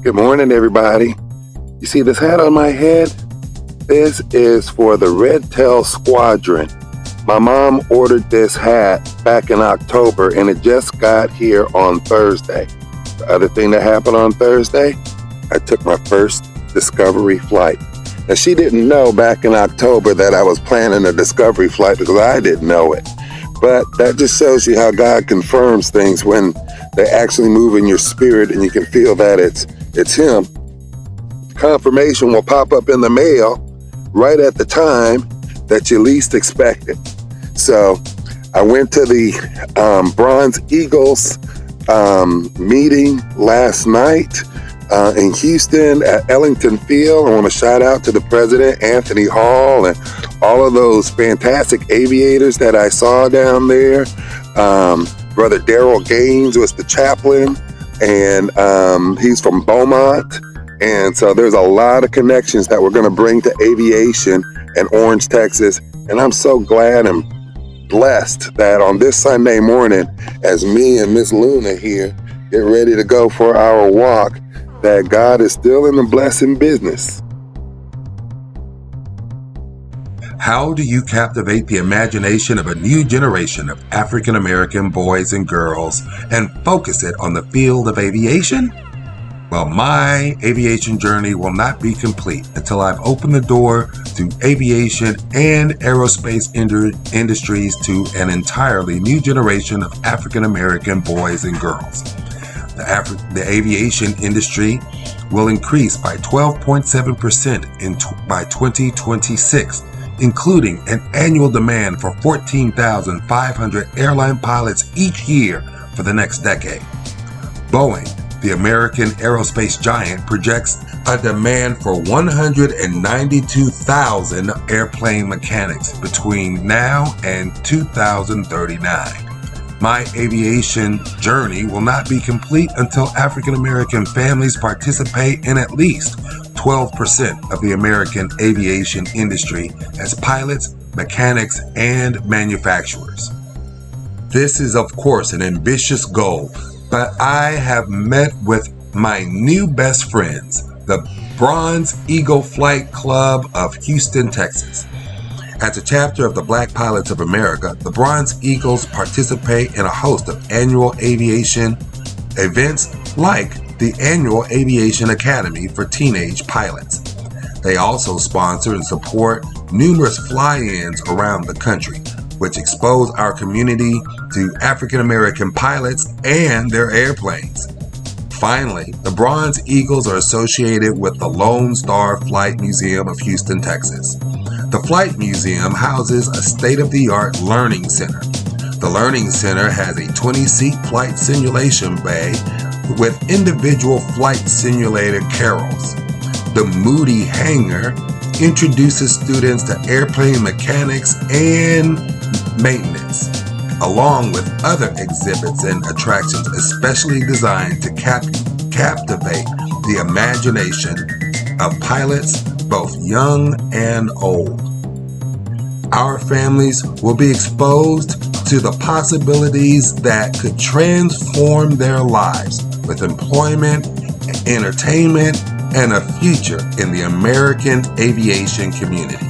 Good morning, everybody. You see this hat on my head? This is for the Red Tail Squadron. My mom ordered this hat back in October and it just got here on Thursday. The other thing that happened on Thursday, I took my first discovery flight. Now, she didn't know back in October that I was planning a discovery flight because I didn't know it. But that just shows you how God confirms things when they actually move in your spirit and you can feel that it's Him. Confirmation will pop up in the mail right at the time that you least expect it. So I went to the Bronze Eagles meeting last night in Houston at Ellington Field. I want to shout out to the president, Anthony Hall, and all of those fantastic aviators that I saw down there. Brother Daryl Gaines was the chaplain, and he's from Beaumont. And so there's a lot of connections that we're going to bring to aviation in Orange, Texas. And I'm so glad and blessed that on this Sunday morning, as me and Miss Luna here get ready to go for our walk, that God is still in the blessing business. How do you captivate the imagination of a new generation of African American boys and girls and focus it on the field of aviation? Well, my aviation journey will not be complete until I've opened the door to aviation and aerospace industries to an entirely new generation of African American boys and girls. The aviation industry will increase by 12.7% by 2026, including an annual demand for 14,500 airline pilots each year for the next decade. Boeing, the American aerospace giant, projects a demand for 192,000 airplane mechanics between now and 2039. My aviation journey will not be complete until African American families participate in at least 12% of the American aviation industry as pilots, mechanics, and manufacturers. This is, of course, an ambitious goal, but I have met with my new best friends, the Bronze Eagle Flight Club of Houston, Texas. As a chapter of the Black Pilots of America, the Bronze Eagles participate in a host of annual aviation events like the annual Aviation Academy for teenage pilots. They also sponsor and support numerous fly-ins around the country, which expose our community to African American pilots and their airplanes. Finally, the Bronze Eagles are associated with the Lone Star Flight Museum of Houston, Texas. The Flight Museum houses a state-of-the-art learning center. The Learning Center has a 20-seat flight simulation bay with individual flight simulator carrels. The Moody Hangar introduces students to airplane mechanics and maintenance, along with other exhibits and attractions especially designed to captivate the imagination of pilots, both young and old. Our families will be exposed to the possibilities that could transform their lives with employment, entertainment, and a future in the American aviation community.